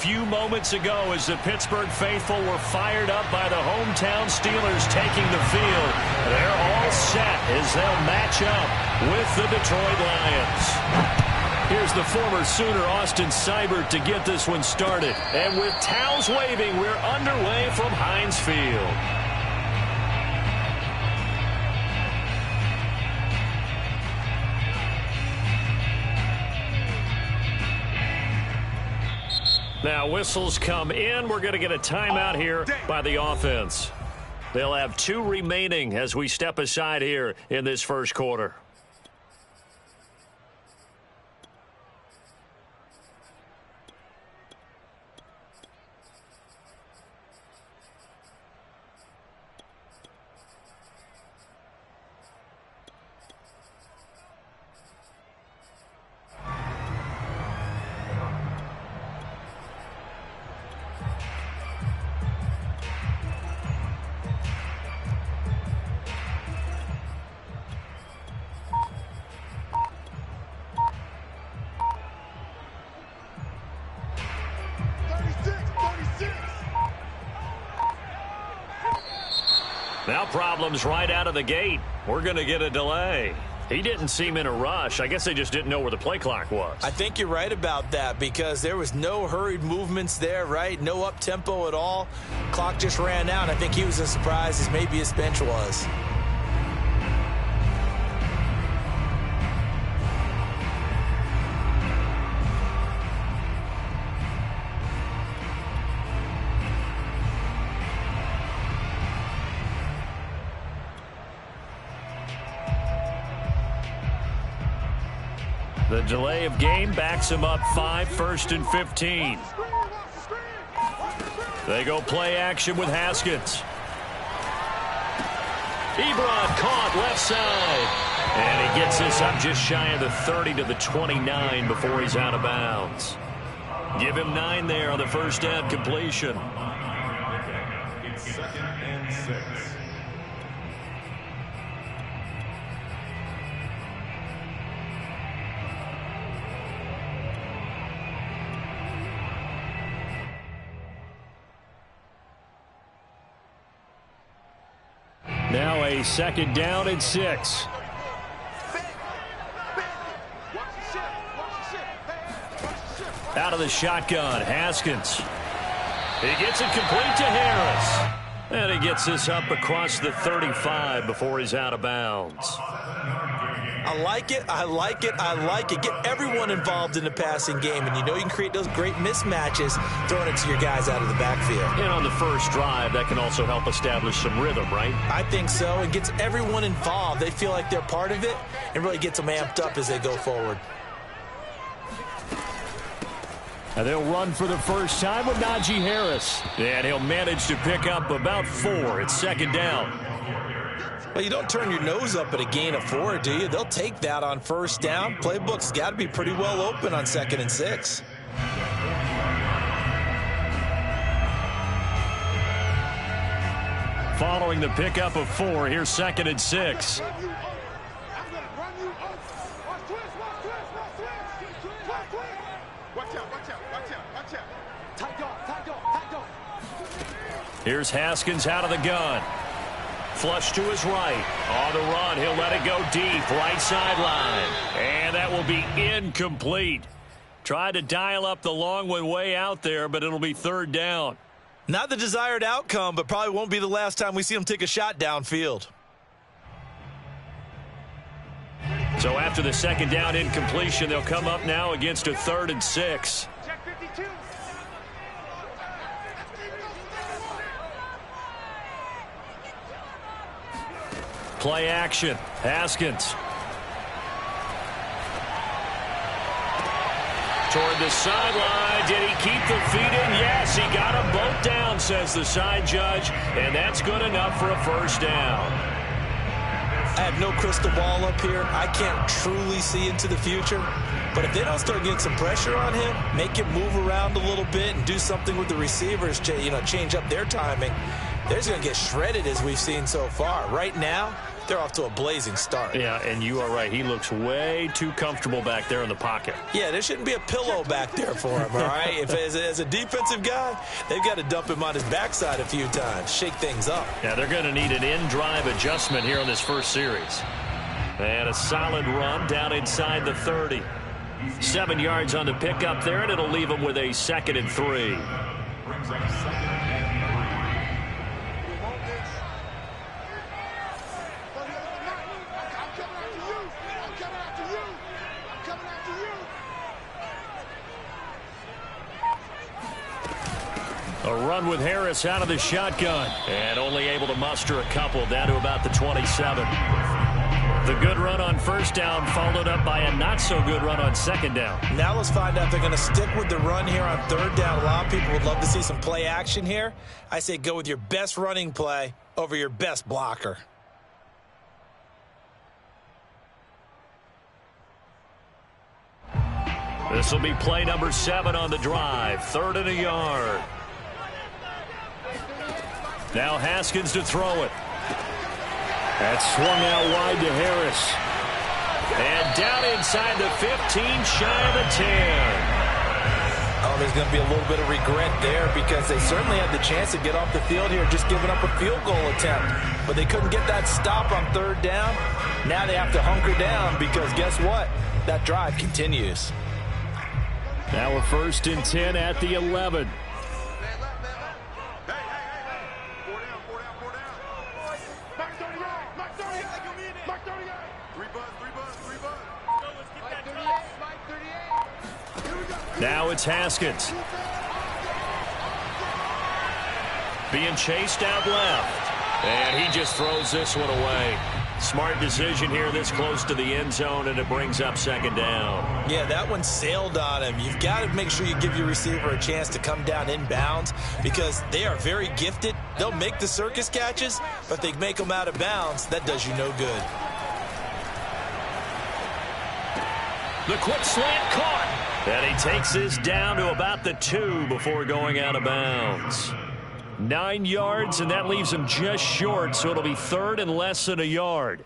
few moments ago as the Pittsburgh faithful were fired up by the hometown Steelers taking the field. They're all set as they'll match up with the Detroit Lions. Here's the former Sooner Austin Seibert to get this one started. And with towels waving, we're underway from Heinz Field. Now whistles come in. We're going to get a timeout here by the offense. They'll have 2 remaining as we step aside here in this first quarter. Now problems right out of the gate. We're going to get a delay. He didn't seem in a rush. I guess they just didn't know where the play clock was. I think you're right about that because there was no hurried movements there, right? No up-tempo at all. Clock just ran out. I think he was as surprised as maybe his bench was. The delay of game backs him up 5, 1st and 15. They go play action with Haskins. Ebron caught left side. And he gets this up just shy of the 30 to the 29 before he's out of bounds. Give him 9 there on the first down completion. It's 2nd and 6. Now a 2nd down and 6. Out of the shotgun, Haskins. He gets it complete to Harris. And he gets this up across the 35 before he's out of bounds. I like it. I like it. I like it. Get everyone involved in the passing game, and you know you can create those great mismatches throwing it to your guys out of the backfield. And on the first drive, that can also help establish some rhythm, right? I think so. It gets everyone involved. They feel like they're part of it and really gets them amped up as they go forward. And they'll run for the first time with Najee Harris. And he'll manage to pick up about 4. It's 2nd down. Well, you don't turn your nose up at a gain of 4, do you? They'll take that on first down. Playbook's got to be pretty well open on 2nd and 6. Following the pickup of 4, here's 2nd and 6. Here's Haskins out of the gun. Flush to his right. On the run, he'll let it go deep. Right sideline. And that will be incomplete. Tried to dial up the long one way out there, but it'll be 3rd down. Not the desired outcome, but probably won't be the last time we see him take a shot downfield. So after the 2nd down incompletion, they'll come up now against a 3rd and 6. Play action. Haskins. Toward the sideline. Did he keep the feet in? Yes, he got them both down, says the side judge. And that's good enough for a first down. I have no crystal ball up here. I can't truly see into the future. But if they don't start getting some pressure on him, make him move around a little bit and do something with the receivers, change up their timing, they're going to get shredded as we've seen so far. Right now, they're off to a blazing start. Yeah, and you are right. He looks way too comfortable back there in the pocket. Yeah, there shouldn't be a pillow back there for him, all right? If as a defensive guy, they've got to dump him on his backside a few times, shake things up. Yeah, they're going to need an in-drive adjustment here in this first series. And a solid run down inside the 30. 7 yards on the pickup there, and it'll leave him with a 2nd and 3. Brings up 2nd and 3. A run with Harris out of the shotgun, and only able to muster a couple down to about the 27. The good run on first down followed up by a not-so-good run on second down. Now let's find out if they're going to stick with the run here on third down. A lot of people would love to see some play action here. I say go with your best running play over your best blocker. This will be play number 7 on the drive. 3rd and a yard. Now Haskins to throw it. That's swung out wide to Harris. And down inside the 15, shy of the 10. Oh, there's going to be a little bit of regret there because they certainly had the chance to get off the field here, just giving up a field goal attempt. But they couldn't get that stop on third down. Now they have to hunker down because guess what? That drive continues. Now a 1st and 10 at the 11. Now it's Haskins. Being chased out left. And he just throws this one away. Smart decision here this close to the end zone, and it brings up 2nd down. Yeah, that one sailed on him. You've got to make sure you give your receiver a chance to come down inbounds because they are very gifted. They'll make the circus catches, but they make them out of bounds. That does you no good. The quick slant caught. And he takes this down to about the 2 before going out of bounds. 9 yards, and that leaves him just short, so it'll be 3rd and less than a yard.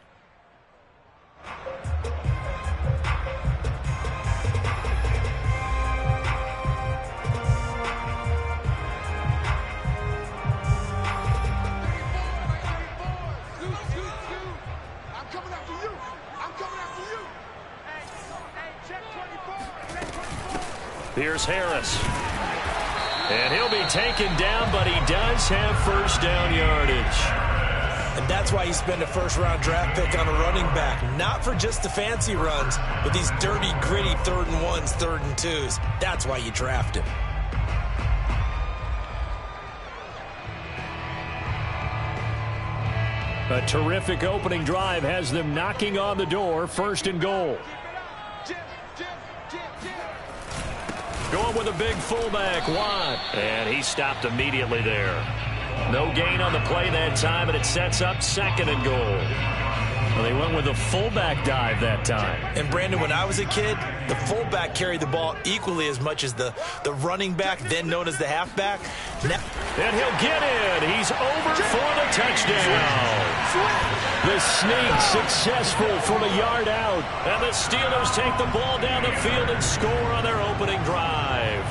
Here's Harris. And he'll be taken down, but he does have first down yardage. And that's why you spend a first-round draft pick on a running back. Not for just the fancy runs, but these dirty, gritty 3rd and 1s, 3rd and 2s. That's why you draft him. A terrific opening drive has them knocking on the door. 1st and goal. Going with a big fullback, Watt. And he stopped immediately there. No gain on the play that time, and it sets up 2nd and goal. Well, they went with a fullback dive that time. And, Brandon, when I was a kid, the fullback carried the ball equally as much as the running back, then known as the halfback. Now, and he'll get in. He's over for the touchdown. The sneak successful from a yard out. And the Steelers take the ball down the field and score on their opening drive.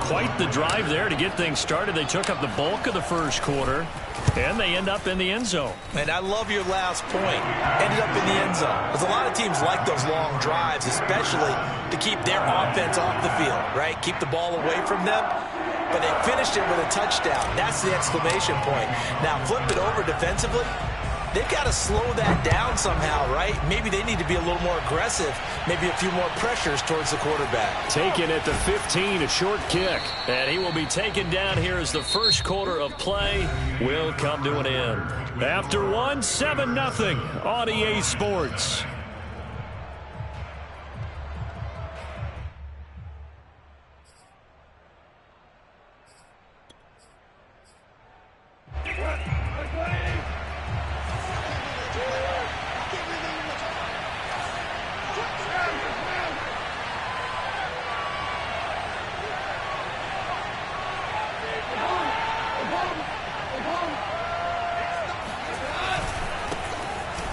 Quite the drive there to get things started. They took up the bulk of the first quarter, and they end up in the end zone. And I love your last point. Ended up in the end zone. Because a lot of teams like those long drives, especially to keep their offense off the field, right? Keep the ball away from them. But they finished it with a touchdown. That's the exclamation point. Now, flip it over defensively. They've got to slow that down somehow, right? Maybe they need to be a little more aggressive. Maybe a few more pressures towards the quarterback. Taken at the 15, a short kick. And he will be taken down here as the first quarter of play will come to an end. After one, 7-0 on EA Sports.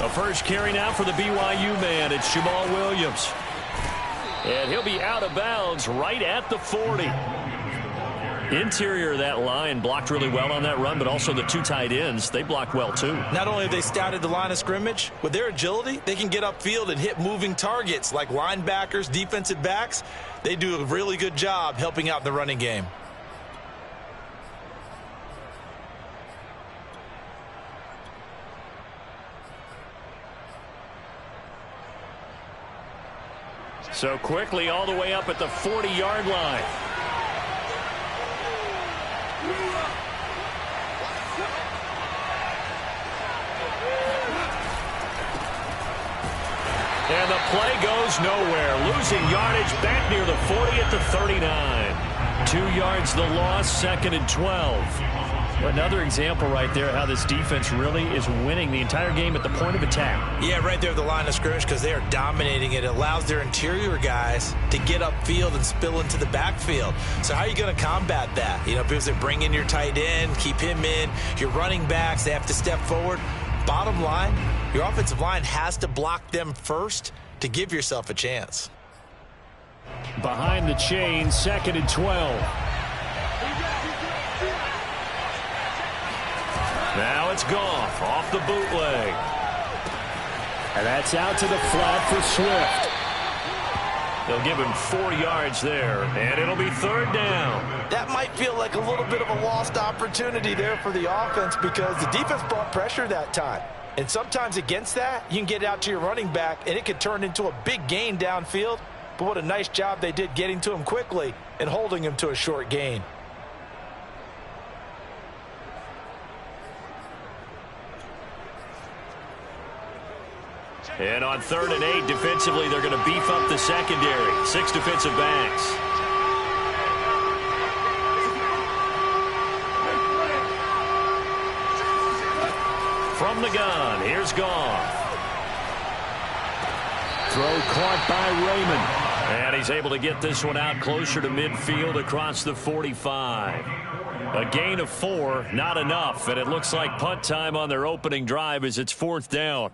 A first carry now for the BYU man. It's Jamal Williams. And he'll be out of bounds right at the 40. Interior of that line blocked really well on that run, but also the two tight ends, they blocked well too. Not only have they scouted the line of scrimmage, with their agility, they can get upfield and hit moving targets like linebackers, defensive backs. They do a really good job helping out in the running game. So quickly all the way up at the 40-yard line. And the play goes nowhere. Losing yardage back near the 40 at the 39. 2 yards the loss, 2nd and 12. Another example right there how this defense really is winning the entire game at the point of attack. Yeah, right there at the line of scrimmage because they are dominating it. It allows their interior guys to get upfield and spill into the backfield. So how are you going to combat that? You know, because they bring in your tight end, keep him in. Your running backs, they have to step forward. Bottom line, your offensive line has to block them first to give yourself a chance. Behind the chain, 2nd and 12. Now it's Goff off the bootleg. And that's out to the flat for Swift. They'll give him 4 yards there, and it'll be 3rd down. That might feel like a little bit of a lost opportunity there for the offense because the defense brought pressure that time. And sometimes against that, you can get out to your running back, and it could turn into a big gain downfield. But what a nice job they did getting to him quickly and holding him to a short gain. And on 3rd and 8, defensively, they're going to beef up the secondary. 6 defensive backs. From the gun, here's Goff. Throw caught by Raymond. And he's able to get this one out closer to midfield across the 45. A gain of 4, not enough. And it looks like punt time on their opening drive as it's 4th down.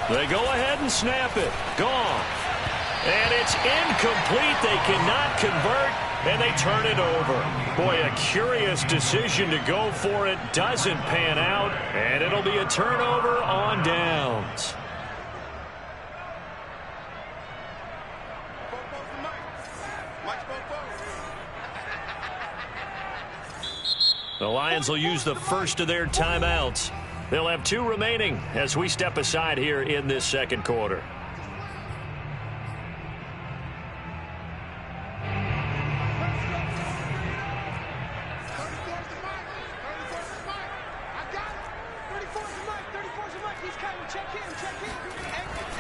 They go ahead and snap it. Gone. And it's incomplete. They cannot convert, and they turn it over. Boy, a curious decision to go for it. Doesn't pan out, and it'll be a turnover on downs. The Lions will use the first of their timeouts. They'll have 2 remaining as we step aside here in this 2nd quarter.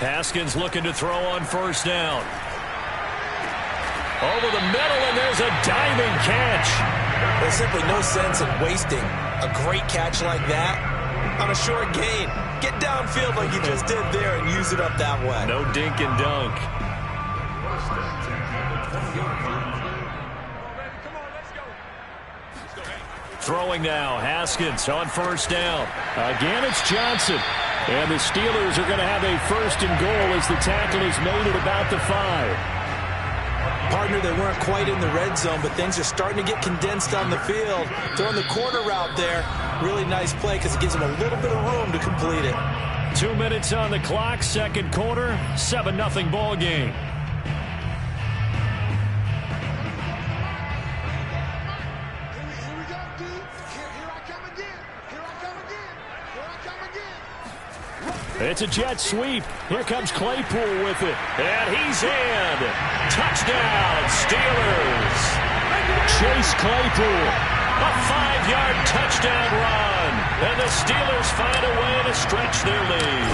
Haskins looking to throw on 1st down. Over the middle, and there's a diving catch. There's simply no sense in wasting a great catch like that on a short gain. Get downfield like you just did there and use it up that way. No dink and dunk. Throwing now, Haskins on 1st down. Again, it's Johnson. And the Steelers are going to have a 1st and goal as the tackle is made at about the 5. Partner, they weren't quite in the red zone, but things are starting to get condensed on the field. Throwing the corner route there, really nice play because it gives them a little bit of room to complete it. 2 minutes on the clock, 2nd quarter, 7-0 ball game. It's a jet sweep. Here comes Claypool with it. And he's in. Touchdown, Steelers. Chase Claypool. A 5-yard touchdown run. And the Steelers find a way to stretch their lead.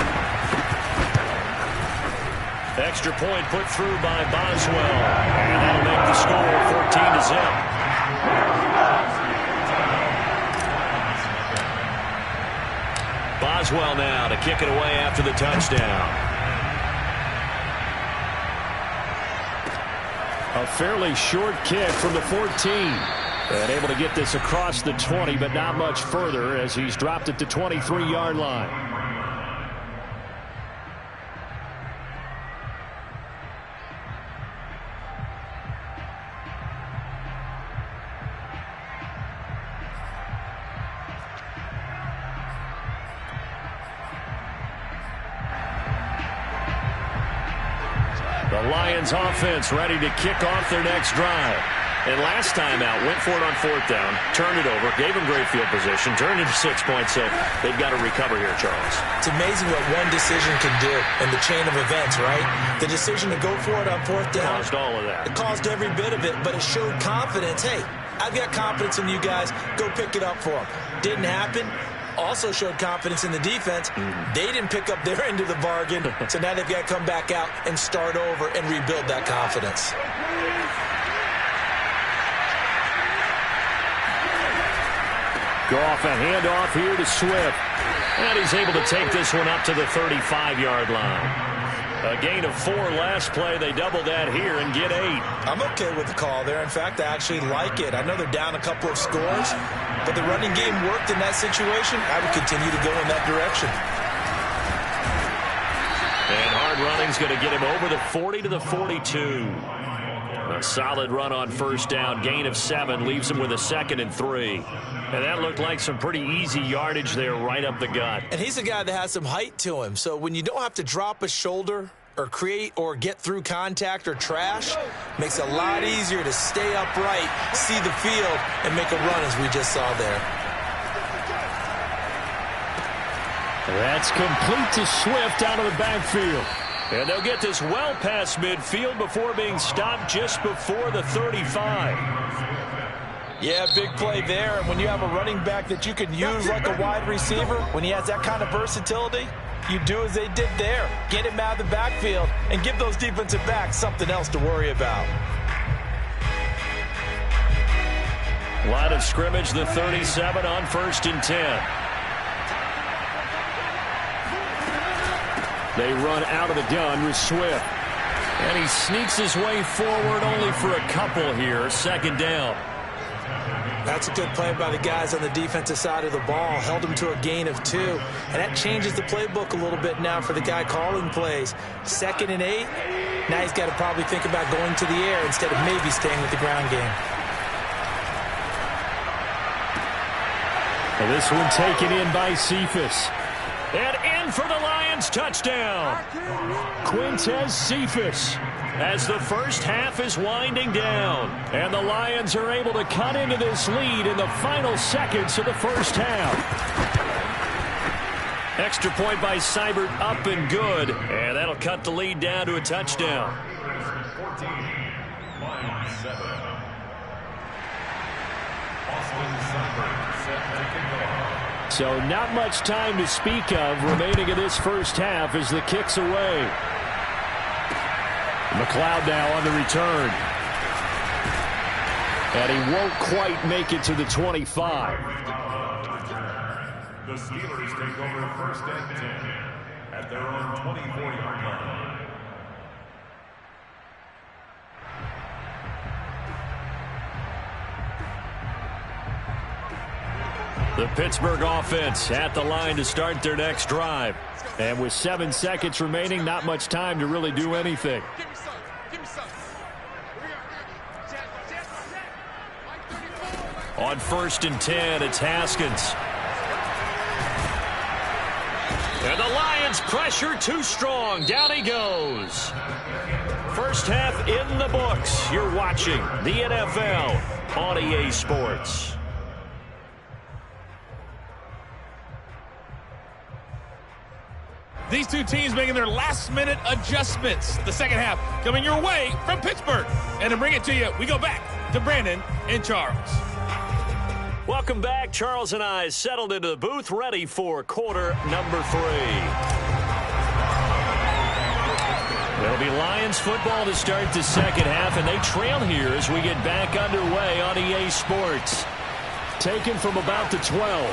Extra point put through by Boswell. And that'll make the score 14-0. Boswell now to kick it away after the touchdown. A fairly short kick from the 14. And able to get this across the 20, but not much further as he's dropped it to 23-yard line. The Lions offense ready to kick off their next drive. And last time out, went for it on 4th down, turned it over, gave them great field position, turned it to 6 points, so they've got to recover here, Charles. It's amazing what one decision can do in the chain of events, right? The decision to go for it on 4th down. Caused all of that. It caused every bit of it, but it showed confidence. Hey, I've got confidence in you guys. Go pick it up for them. Didn't happen. Also showed confidence in the defense. They didn't pick up their end of the bargain, so now they've got to come back out and start over and rebuild that confidence. Goff, a handoff here to Swift. And he's able to take this one up to the 35-yard line. A gain of 4 last play. They double that here and get 8. I'm okay with the call there. In fact, I actually like it. I know they're down a couple of scores, but the running game worked in that situation. I would continue to go in that direction. And hard running's going to get him over the 40 to the 42. A solid run on 1st down. Gain of 7 leaves him with a 2nd and 3. And that looked like some pretty easy yardage there right up the gut. And he's a guy that has some height to him. So when you don't have to drop a shoulder or create or get through contact or trash, makes it a lot easier to stay upright, see the field, and make a run as we just saw there. That's complete to Swift out of the backfield. And they'll get this well past midfield before being stopped just before the 35. Yeah, big play there. And when you have a running back that you can use like a wide receiver, when he has that kind of versatility, you do as they did there. Get him out of the backfield and give those defensive backs something else to worry about. Line of scrimmage, the 37 on 1st and 10. They run out of the gun with Swift. And he sneaks his way forward only for a couple here. 2nd down. That's a good play by the guys on the defensive side of the ball. Held him to a gain of 2. And that changes the playbook a little bit now for the guy calling plays. 2nd and 8. Now he's got to probably think about going to the air instead of maybe staying with the ground game. And this one taken in by Cephas. And in for the Lions touchdown. Quintez Cephas. As the first half is winding down. And the Lions are able to cut into this lead in the final seconds of the first half. Extra point by Seibert up and good. And that'll cut the lead down to a touchdown. 14, Lions 7. Austin Seibert set to kick off. So not much time to speak of remaining in this first half as the kick's away. McLeod now on the return. And he won't quite make it to the 25. The Steelers take over 1st and 10 at their own 24-yard line. The Pittsburgh offense at the line to start their next drive. And with 7 seconds remaining, not much time to really do anything. On 1st and 10, it's Haskins. And the Lions pressure too strong. Down he goes. First half in the books. You're watching the NFL on EA Sports. These two teams making their last-minute adjustments. The second half coming your way from Pittsburgh. And to bring it to you, we go back to Brandon and Charles. Welcome back. Charles and I settled into the booth, ready for quarter number 3. It'll be Lions football to start the second half, and they trail here as we get back underway on EA Sports. Taken from about the 12.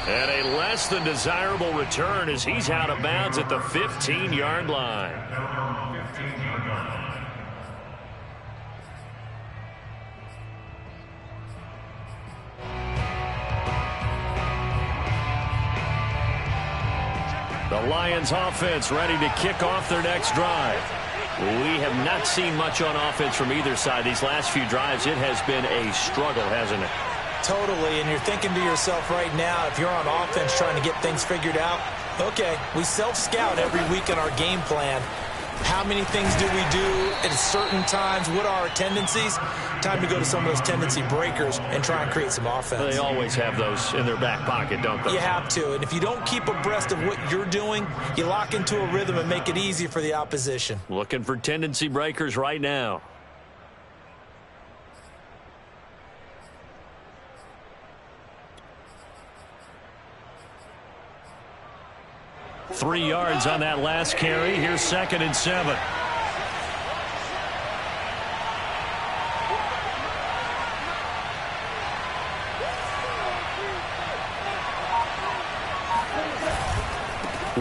And a less than desirable return as he's out of bounds at the 15-yard line. The Lions offense ready to kick off their next drive. We have not seen much on offense from either side. These last few drives, it has been a struggle, hasn't it? Totally, and you're thinking to yourself right now, if you're on offense trying to get things figured out, okay, we self-scout every week in our game plan. How many things do we do at certain times? What are our tendencies? Time to go to some of those tendency breakers and try and create some offense. They always have those in their back pocket, don't they? You have to, and if you don't keep abreast of what you're doing, you lock into a rhythm and make it easy for the opposition. Looking for tendency breakers right now. Three yards on that last carry. Here's 2nd and 7.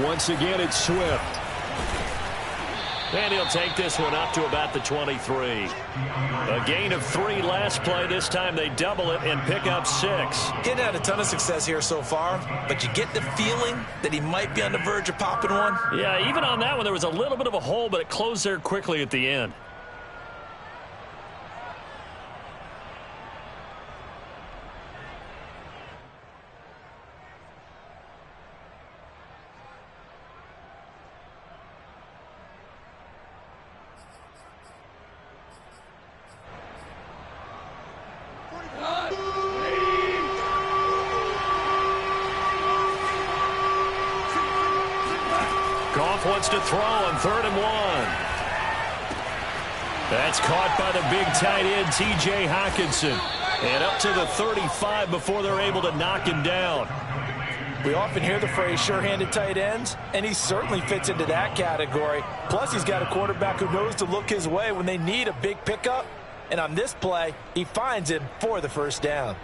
Once again, it's Swift. And he'll take this one up to about the 23. A gain of 3 last play. This time they double it and pick up 6. He hadn't had a ton of success here so far, but you get the feeling that he might be on the verge of popping one. Yeah, even on that one, there was a little bit of a hole, but it closed there quickly at the end. Goff wants to throw on 3rd and 1. That's caught by the big tight end, T.J. Hockenson. And up to the 35 before they're able to knock him down. We often hear the phrase sure-handed tight ends, and he certainly fits into that category. Plus, he's got a quarterback who knows to look his way when they need a big pickup. And on this play, he finds him for the first down.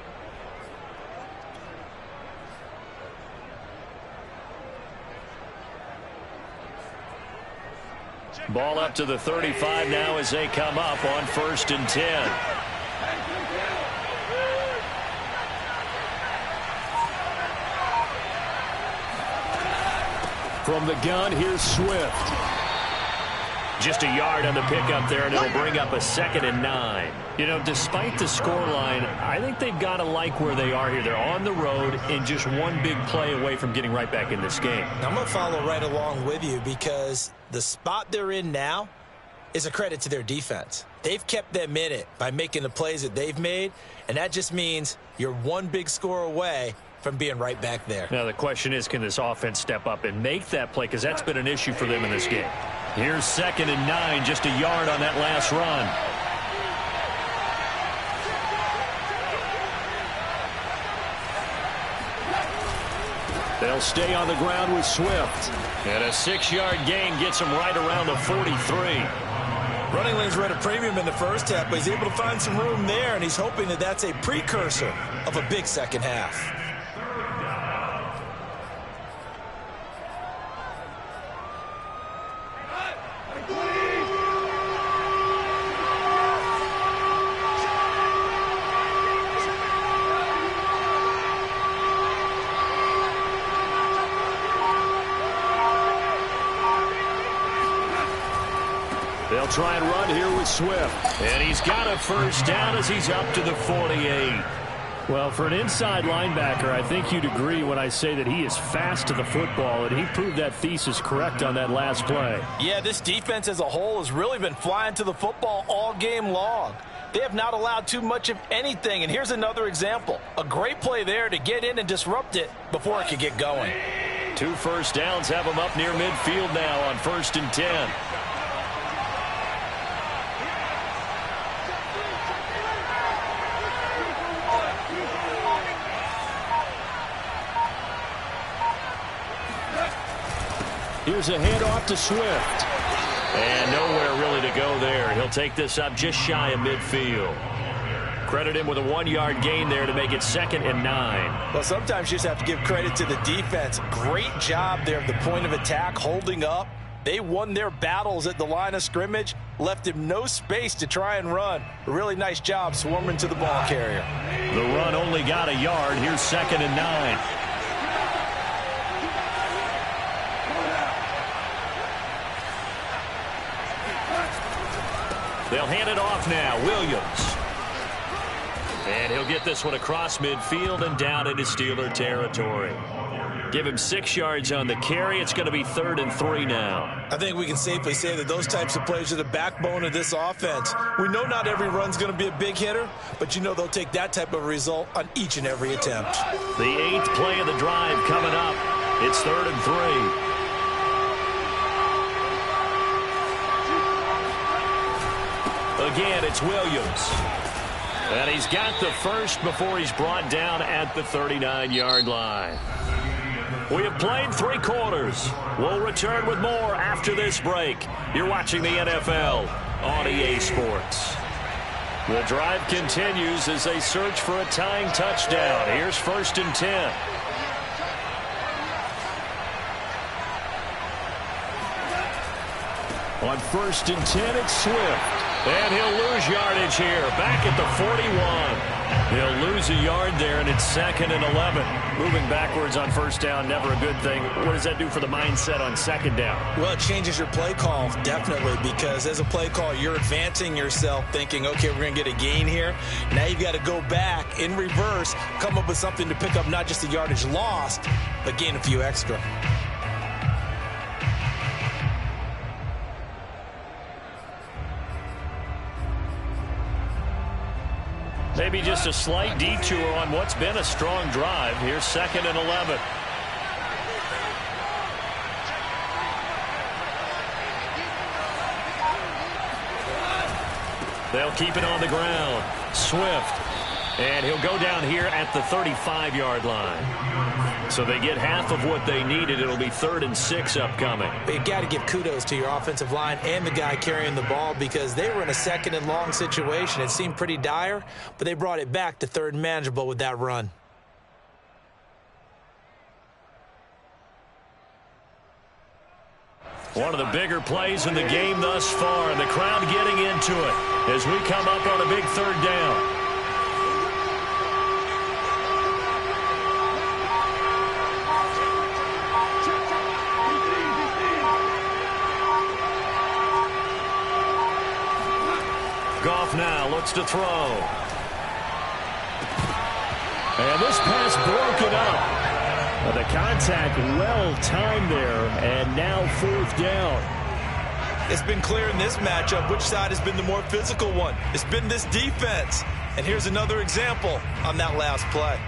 Ball up to the 35 now as they come up on 1st and 10. From the gun, here's Swift. Just a yard on the pickup there, and it'll bring up a 2nd and 9. You know, despite the scoreline, I think they've got to like where they are here. They're on the road and just one big play away from getting right back in this game. I'm going to follow right along with you because the spot they're in now is a credit to their defense. They've kept them in it by making the plays that they've made, and that just means you're one big score away from being right back there. Now, the question is, can this offense step up and make that play? Because that's been an issue for them in this game. Here's 2nd and 9, just a yard on that last run. They'll stay on the ground with Swift. And a 6-yard gain gets him right around the 43. Running lanes were at a premium in the first half, but he's able to find some room there, and he's hoping that that's a precursor of a big second half. They'll try and run here with Swift. And he's got a first down as he's up to the 48. Well, for an inside linebacker, I think you'd agree when I say that he is fast to the football, and he proved that thesis correct on that last play. Yeah, this defense as a whole has really been flying to the football all game long. They have not allowed too much of anything, and here's another example. A great play there to get in and disrupt it before it could get going. 2 first downs have him up near midfield now on 1st and 10. Here's a handoff to Swift. And nowhere really to go there. He'll take this up just shy of midfield. Credit him with a 1-yard gain there to make it 2nd and 9. Well, sometimes you just have to give credit to the defense. Great job there at the point of attack, holding up. They won their battles at the line of scrimmage, left him no space to try and run. A really nice job swarming to the ball carrier. The run only got a yard. Here's 2nd and 9. They'll hand it off now. Williams. And he'll get this one across midfield and down into Steeler territory. Give him 6 yards on the carry. It's going to be 3rd and 3 now. I think we can safely say that those types of plays are the backbone of this offense. We know not every run's going to be a big hitter, but you know they'll take that type of result on each and every attempt. The 8th play of the drive coming up. It's 3rd and 3. Again, it's Williams. And he's got the first before he's brought down at the 39-yard line. We have played 3 quarters. We'll return with more after this break. You're watching the NFL on EA Sports. The drive continues as they search for a tying touchdown. Here's 1st and 10. On 1st and 10, it's Swift. And he'll lose yardage here. Back at the 41. He'll lose a yard there, and it's 2nd and 11. Moving backwards on 1st down, never a good thing. What does that do for the mindset on 2nd down? Well, it changes your play call, definitely, because as a play call, you're advancing yourself thinking, okay, we're going to get a gain here. Now you've got to go back in reverse, come up with something to pick up not just the yardage lost, but gain a few extra. Maybe just a slight detour on what's been a strong drive. Here's 2nd and 11. They'll keep it on the ground. Swift. And he'll go down here at the 35-yard line. So they get half of what they needed. It'll be 3rd and 6 upcoming. But you've got to give kudos to your offensive line and the guy carrying the ball because they were in a 2nd and long situation. It seemed pretty dire, but they brought it back to 3rd and manageable with that run. One of the bigger plays in the game thus far, and the crowd getting into it as we come up on a big 3rd down. Goff now looks to throw. And this pass broken up. The contact well timed there, and now 4th down. It's been clear in this matchup which side has been the more physical one. It's been this defense. And here's another example on that last play.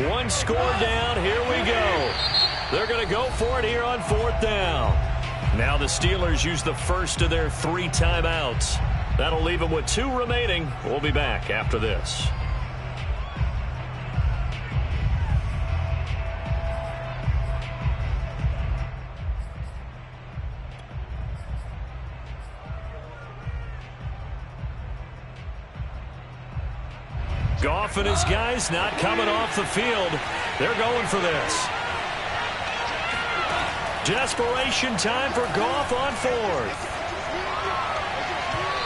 One score down. Here we go. They're going to go for it here on 4th down. Now the Steelers use the first of their 3 timeouts. That'll leave them with 2 remaining. We'll be back after this. Goff and his guys not coming off the field. They're going for this. Desperation time for Goff on 4th.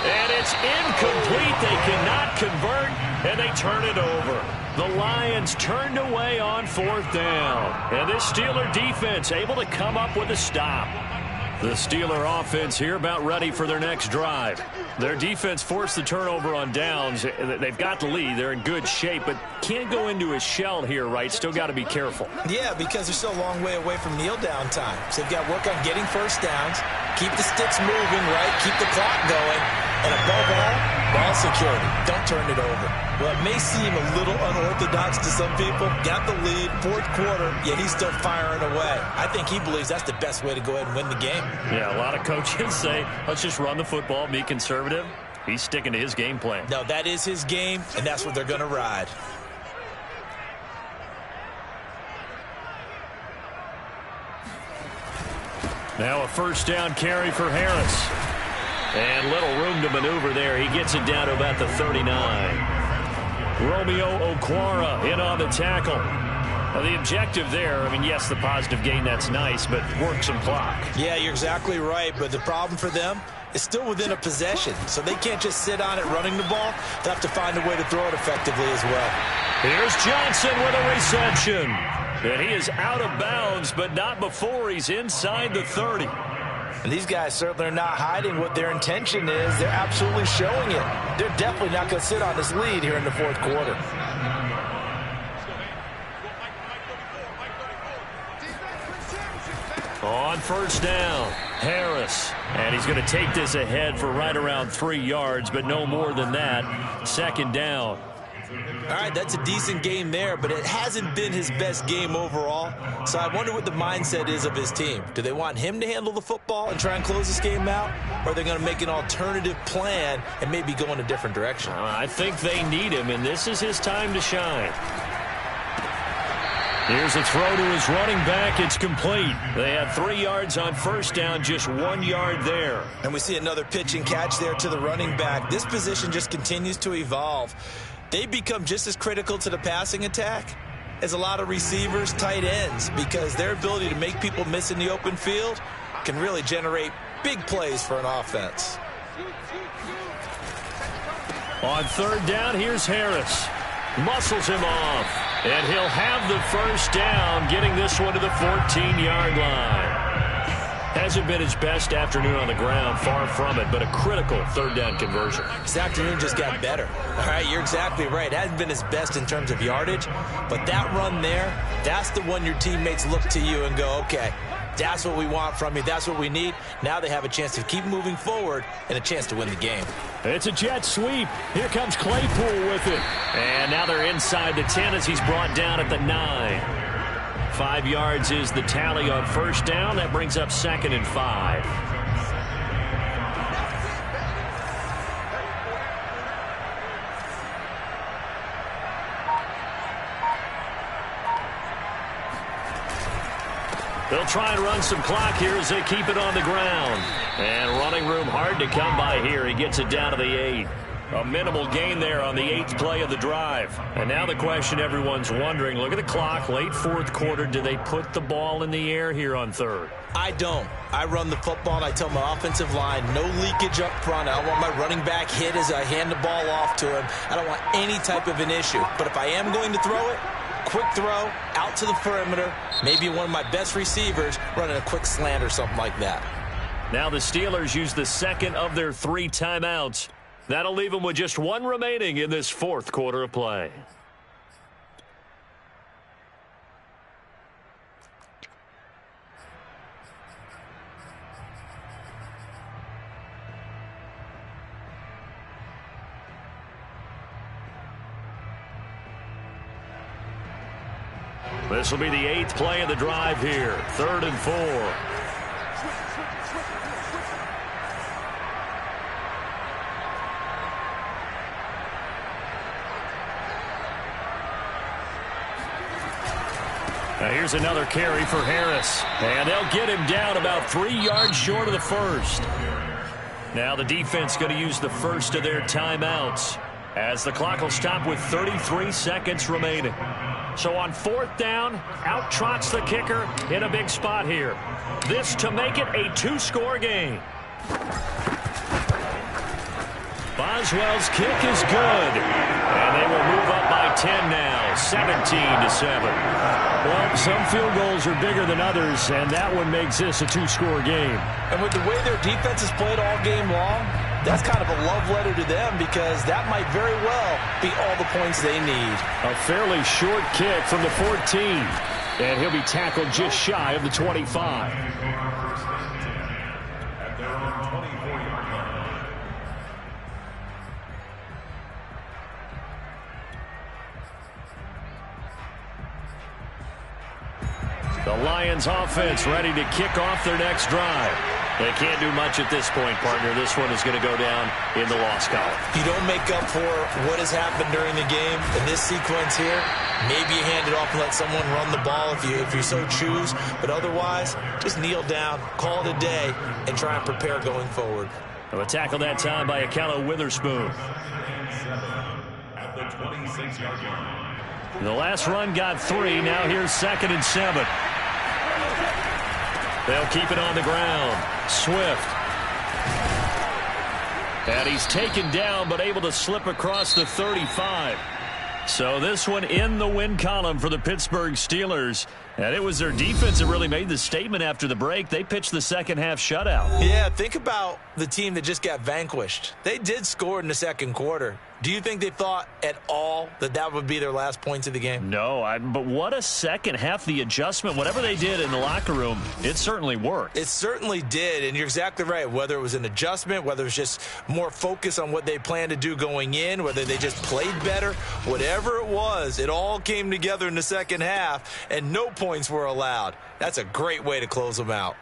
And it's incomplete. They cannot convert, and they turn it over. The Lions turned away on 4th down. And this Steeler defense able to come up with a stop. The Steeler offense here about ready for their next drive. Their defense forced the turnover on downs. They've got the lead. They're in good shape, but can't go into a shell here, right? Still got to be careful. Yeah, because they're still a long way away from kneel down time. So they've got to work on getting 1st downs, keep the sticks moving, right? Keep the clock going. And above all, ball security. Don't turn it over. Well, it may seem a little unorthodox to some people. Got the lead, 4th quarter, yet he's still firing away. I think he believes that's the best way to go ahead and win the game. Yeah, a lot of coaches say, let's just run the football, be conservative. He's sticking to his game plan. No, that is his game, and that's what they're going to ride. Now a first down carry for Harris. And little room to maneuver there. He gets it down to about the 39. Romeo Okwara in on the tackle. Now the objective there, I mean, yes, the positive gain, that's nice, but work some clock. Yeah, you're exactly right, but the problem for them is still within a possession, so they can't just sit on it running the ball. They'll have to find a way to throw it effectively as well. Here's Johnson with a reception. And he is out of bounds, but not before he's inside the 30. And these guys certainly are not hiding what their intention is. They're absolutely showing it. They're definitely not going to sit on this lead here in the fourth quarter. On first down, Harris. And he's going to take this ahead for right around 3 yards, but no more than that. Second down. All right, that's a decent game there, but it hasn't been his best game overall. So I wonder what the mindset is of his team. Do they want him to handle the football and try and close this game out? Or are they going to make an alternative plan and maybe go in a different direction? I think they need him, and this is his time to shine. Here's a throw to his running back. It's complete. They had 3 yards on first down, just 1 yard there. And we see another pitch and catch there to the running back. This position just continues to evolve. They become just as critical to the passing attack as a lot of receivers, tight ends, because their ability to make people miss in the open field can really generate big plays for an offense. On third down, here's Harris. Muscles him off. And he'll have the first down, getting this one to the 14-yard line. Hasn't been his best afternoon on the ground, far from it, but a critical third down conversion. This afternoon just got better. All right, you're exactly right. It hasn't been his best in terms of yardage, but that run there, that's the one your teammates look to you and go, okay, that's what we want from you. That's what we need. Now they have a chance to keep moving forward and a chance to win the game. It's a jet sweep. Here comes Claypool with it. And now they're inside the 10 as he's brought down at the 9. 5 yards is the tally on first down. That brings up 2nd and 5. They'll try and run some clock here as they keep it on the ground. And running room hard to come by here. He gets it down to the 8. A minimal gain there on the 8th play of the drive. And now the question everyone's wondering, look at the clock, late fourth quarter. Do they put the ball in the air here on third? I don't. I run the football, and I tell my offensive line, no leakage up front. I don't want my running back hit as I hand the ball off to him. I don't want any type of an issue. But if I am going to throw it, quick throw, out to the perimeter, maybe one of my best receivers running a quick slant or something like that. Now the Steelers use the second of their 3 timeouts. That'll leave them with just 1 remaining in this fourth quarter of play. This will be the 8th play of the drive here. 3rd and 4. Now here's another carry for Harris. And they'll get him down about 3 yards short of the first. Now the defense going to use the first of their timeouts as the clock will stop with 33 seconds remaining. So on 4th down, out trots the kicker in a big spot here. This to make it a 2-score game. Boswell's kick is good. And they will move up by 10 now, 17-7. Well, some field goals are bigger than others, and that one makes this a 2-score game. And with the way their defense has played all game long, that's kind of a love letter to them because that might very well be all the points they need. A fairly short kick from the 14, and he'll be tackled just shy of the 25. The Lions offense ready to kick off their next drive. They can't do much at this point, partner. This one is going to go down in the loss column. You don't make up for what has happened during the game in this sequence here. Maybe you hand it off and let someone run the ball if you so choose. But otherwise, just kneel down, call it a day, and try and prepare going forward. A tackle that time by Akello Witherspoon. At the 26-yard line. The last run got 3. Now here's 2nd and 7. They'll keep it on the ground. Swift. And he's taken down but able to slip across the 35. So this one in the win column for the Pittsburgh Steelers. And it was their defense that really made the statement after the break. They pitched the second half shutout. Yeah, think about the team that just got vanquished. They did score in the second quarter. Do you think they thought at all that that would be their last points of the game? No, but what a second half. The adjustment, whatever they did in the locker room, it certainly worked. It certainly did, and you're exactly right. Whether it was an adjustment, whether it was just more focus on what they planned to do going in, whether they just played better, whatever it was, it all came together in the second half, and no points were allowed. That's a great way to close them out.